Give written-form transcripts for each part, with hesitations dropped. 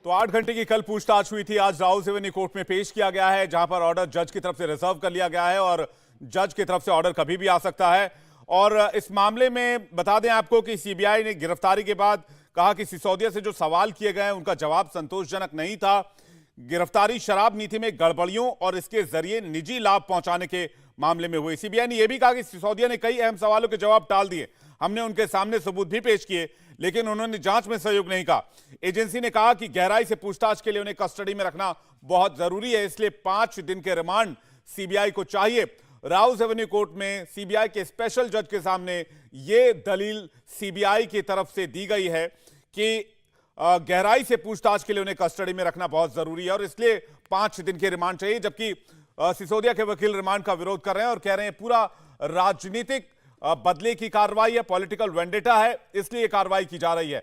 तो 8 घंटे की कल पूछताछ हुई थी। आज राहुल से कोर्ट में पेश किया गया है, जहां पर ऑर्डर जज की तरफ से रिजर्व कर लिया गया है और जज की तरफ से ऑर्डर कभी भी आ सकता है। और इस मामले में बता दें आपको कि सीबीआई ने गिरफ्तारी के बाद कहा कि सिसोदिया से जो सवाल किए गए उनका जवाब संतोषजनक नहीं था। गिरफ्तारी शराब नीति में गड़बड़ियों और इसके जरिए निजी लाभ पहुंचाने के मामले में हुई। सीबीआई ने यह भी कहा कि सिसोदिया ने कई अहम सवालों के जवाब टाल दिए। हमने उनके सामने सबूत भी पेश किए, लेकिन उन्होंने जांच में सहयोग नहीं कहा। एजेंसी ने कहा कि गहराई से पूछताछ के लिए उन्हें कस्टडी में रखना बहुत जरूरी है, इसलिए 5 दिन के रिमांड सीबीआई को चाहिए। राउस एवेन्यू कोर्ट में सीबीआई के स्पेशल जज के सामने यह दलील सीबीआई की तरफ से दी गई है कि गहराई से पूछताछ के लिए उन्हें कस्टडी में रखना बहुत जरूरी है और इसलिए 5 दिन के रिमांड चाहिए। जबकि सिसोदिया के वकील रिमांड का विरोध कर रहे हैं और कह रहे हैं पूरा राजनीतिक बदले की कार्रवाई है, पॉलिटिकल वेंडेटा है, इसलिए कार्रवाई की जा रही है।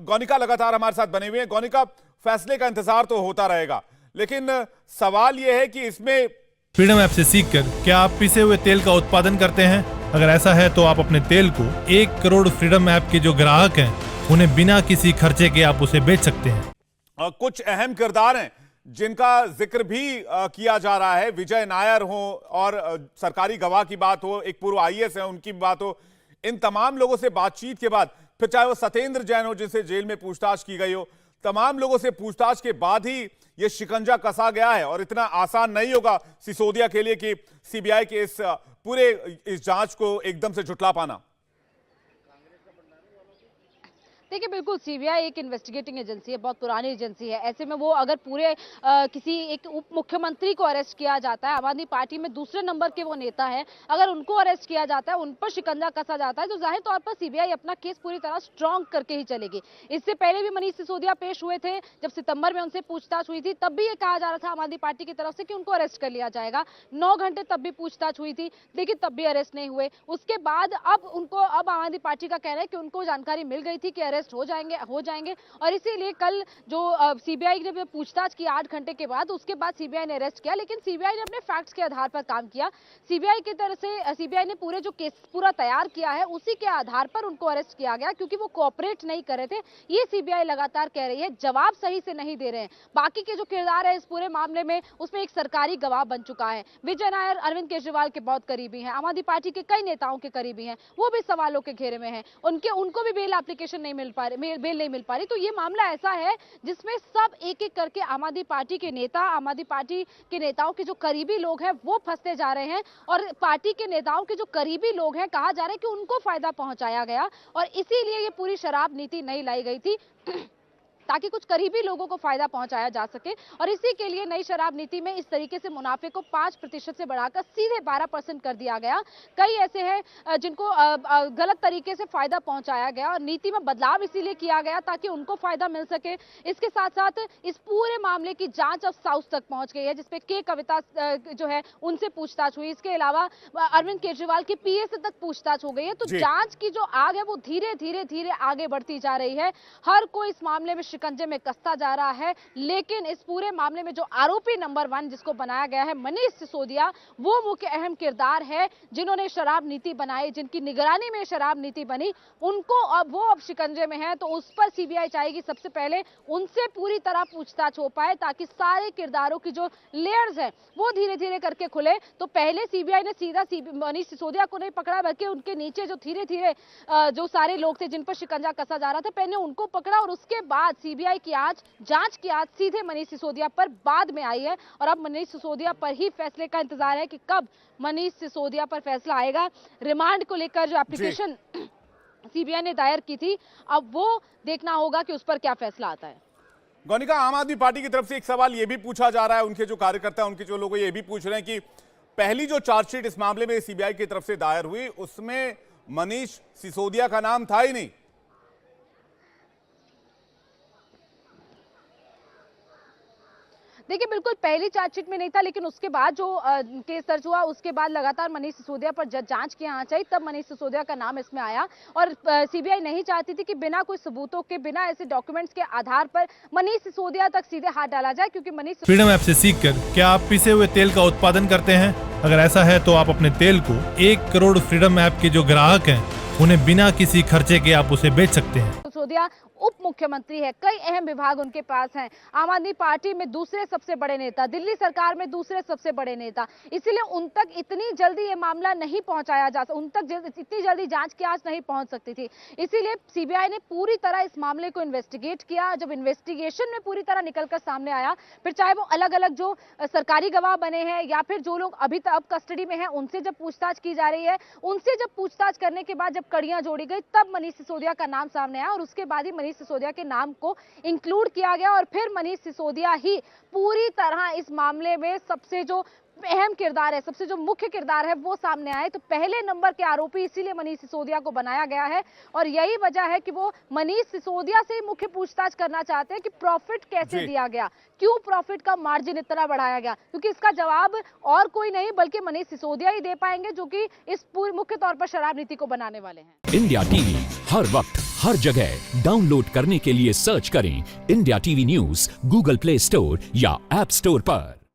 गौनिका लगातार हमारे साथ बने हुए हैं। गौनिका, फैसले का इंतजार तो होता रहेगा, लेकिन सवाल यह है कि इसमें फ्रीडम ऐप से सीखकर क्या आप पिसे हुए तेल का उत्पादन करते हैं? अगर ऐसा है तो आप अपने तेल को 1 करोड़ फ्रीडम ऐप के जो ग्राहक हैं उन्हें बिना किसी खर्चे के आप उसे बेच सकते हैं। कुछ अहम किरदार हैं जिनका जिक्र भी किया जा रहा है। विजय नायर हो और सरकारी गवाह की बात हो, एक पूर्व आईएएस है उनकी बात हो, इन तमाम लोगों से बातचीत के बाद, फिर चाहे वो सत्येंद्र जैन हो जिनसे जेल में पूछताछ की गई हो, तमाम लोगों से पूछताछ के बाद ही ये शिकंजा कसा गया है। और इतना आसान नहीं होगा सिसोदिया के लिए कि सीबीआई के इस जांच को एकदम से झुटला पाना। देखिए, बिल्कुल सीबीआई एक इन्वेस्टिगेटिंग एजेंसी है, बहुत पुरानी एजेंसी है। ऐसे में वो अगर पूरे किसी एक उप मुख्यमंत्री को अरेस्ट किया जाता है, आम आदमी पार्टी में दूसरे नंबर के वो नेता है, अगर उनको अरेस्ट किया जाता है, उन पर शिकंजा कसा जाता है, तो जाहिर तौर पर सीबीआई अपना केस पूरी तरह स्ट्रांग करके ही चलेगी। इससे पहले भी मनीष सिसोदिया पेश हुए थे, जब सितंबर में उनसे पूछताछ हुई थी, तब भी ये कहा जा रहा था आम आदमी पार्टी की तरफ से कि उनको अरेस्ट कर लिया जाएगा। 9 घंटे तब भी पूछताछ हुई थी, लेकिन तब भी अरेस्ट नहीं हुए। उसके बाद अब आम आदमी पार्टी का कहना है कि उनको जानकारी मिल गई थी कि अरेस्ट हो जाएंगे और इसीलिए कल जो सीबीआई ने पूछताछ की 8 घंटे के बाद, उसके बाद सीबीआई ने अरेस्ट किया। लेकिन सीबीआई ने अपने फैक्ट्स के आधार पर काम किया। सीबीआई की तरफ से सीबीआई ने पूरे जो केस पूरा तैयार किया है, उसी के आधार पर उनको अरेस्ट किया गया, क्योंकि वो कोऑपरेट नहीं कर रहे थे। ये सीबीआई लगातार कह रही है, जवाब सही से नहीं दे रहे हैं। बाकी के जो किरदार है इस पूरे मामले में, उसमें एक सरकारी गवाह बन चुका है। विजय नायर अरविंद केजरीवाल के बहुत करीबी हैं, आम आदमी पार्टी के कई नेताओं के करीबी हैं, वो भी सवालों के घेरे में हैं। उनको भी बेल एप्लीकेशन नहीं मिल पा रही। तो ये मामला ऐसा है जिसमें सब एक एक करके आम आदमी पार्टी के नेता, आम आदमी पार्टी के नेताओं के जो करीबी लोग हैं वो फंसते जा रहे हैं और पार्टी के नेताओं के जो करीबी लोग हैं, कहा जा रहा है कि उनको फायदा पहुंचाया गया और इसीलिए ये पूरी शराब नीति नहीं लाई गई थी ताकि कुछ करीबी लोगों को फायदा पहुंचाया जा सके। और इसी के लिए नई शराब नीति में इस तरीके से मुनाफे को 5% से बढ़ाकर सीधे 12% कर दिया गया। कई ऐसे हैं जिनको गलत तरीके से फायदा पहुंचाया गया और नीति में बदलाव इसीलिए किया गया ताकि उनको फायदा मिल सके। इसके साथ साथ इस पूरे मामले की जांच अब साउथ तक पहुंच गई है, जिसपे के कविता जो है उनसे पूछताछ हुई। इसके अलावा अरविंद केजरीवाल की पीए से तक पूछताछ हो गई है। तो जांच की जो आग है वो धीरे धीरे आगे बढ़ती जा रही है। हर कोई इस मामले में शिकंजे में कसता जा रहा है, लेकिन इस पूरे मामले में जो आरोपी नंबर 1 जिसको बनाया गया है, मनीष सिसोदिया, वो मुख्य अहम किरदार है जिन्होंने शराब नीति बनाई, जिनकी निगरानी में शराब नीति बनी। उनको अब शिकंजे में है, तो उस पर सीबीआई चाहेगी सबसे पहले उनसे पूरी तरह पूछताछ हो पाए ताकि सारे किरदारों की जो लेयर्स हैं वो धीरे धीरे करके खुले। तो पहले सीबीआई ने सीधा मनीष सिसोदिया को नहीं पकड़ा, बल्कि उनके नीचे जो धीरे धीरे जो सारे लोग थे जिन पर शिकंजा कसा जा रहा था, पहले उनको पकड़ा और उसके बाद सीबीआई की जांच की आज सीधे मनीष सिसोदिया पर बाद में आई है। और अब मनीष सिसोदिया पर ही फैसले का इंतजार है कि कब मनीष सिसोदिया पर फैसला आएगा। रिमांड को लेकर जो एप्लीकेशन सीबीआई ने दायर की थी, अब वो देखना होगा कि उस पर क्या फैसला आता है। गौनिका, आम आदमी पार्टी की तरफ से एक सवाल यह भी पूछा जा रहा है, उनके जो कार्यकर्ता उनके जो लोग ये भी पूछ रहे हैं कि पहली जो चार्जशीट इस मामले में सीबीआई की तरफ से दायर हुई, उसमें मनीष सिसोदिया का नाम था ही नहीं। देखिए, बिल्कुल पहली चार्जशीट में नहीं था, लेकिन उसके बाद जो केस दर्ज हुआ उसके बाद लगातार मनीष सिसोदिया पर जांच की आना चाहिए, तब मनीष सिसोदिया का नाम इसमें आया। और सीबीआई नहीं चाहती थी कि बिना कोई सबूतों के, बिना ऐसे डॉक्यूमेंट्स के आधार पर मनीष सिसोदिया तक सीधे हाथ डाला जाए, क्योंकि मनीष फ्रीडम ऐप से सीखकर क्या आप पिसे हुए तेल का उत्पादन करते हैं? अगर ऐसा है तो आप अपने तेल को 1 करोड़ फ्रीडम ऐप के जो ग्राहक हैं उन्हें बिना किसी खर्चे के आप उसे बेच सकते हैं। सिसोदिया उप मुख्यमंत्री है, कई अहम विभाग उनके पास हैं, आम आदमी पार्टी में दूसरे सबसे बड़े नेता, दिल्ली सरकार में दूसरे सबसे बड़े नेता, इसीलिए उन तक इतनी जल्दी ये मामला नहीं पहुंचाया जा सकता, उन तक इतनी जल्दी जांच की आंच नहीं पहुंच सकती थी। इसीलिए सीबीआई ने पूरी तरह इस मामले को इन्वेस्टिगेट किया। जब इन्वेस्टिगेशन में पूरी तरह निकलकर सामने आया, फिर चाहे वो अलग अलग जो सरकारी गवाह बने हैं या फिर जो लोग अभी तक कस्टडी में हैं, उनसे जब पूछताछ की जा रही है, उनसे जब पूछताछ करने के बाद जब कड़ियां जोड़ी गई, तब मनीष सिसोदिया का नाम सामने आया और उसके बाद ही मनीष सिसोदिया के नाम को इंक्लूड किया गया और फिर मनीष सिसोदिया ही पूरी तरह इस मामले में सबसे जो अहम किरदार है, सबसे जो मुख्य किरदार है, वो सामने आए। तो पहले नंबर के आरोपी इसीलिए मनीष सिसोदिया को बनाया गया है और यही वजह है कि वो मनीष सिसोदिया से ही मुख्य पूछताछ करना चाहते हैं कि प्रॉफिट कैसे दिया गया, क्यों प्रॉफिट का मार्जिन इतना बढ़ाया गया, क्योंकि इसका जवाब और कोई नहीं बल्कि मनीष सिसोदिया ही दे पाएंगे, जो कि इस पूरी मुख्य तौर पर शराब नीति को बनाने वाले हैं। इंडिया टीवी हर वक्त हर जगह डाउनलोड करने के लिए सर्च करें India TV news Google play store या ऐप स्टोर पर।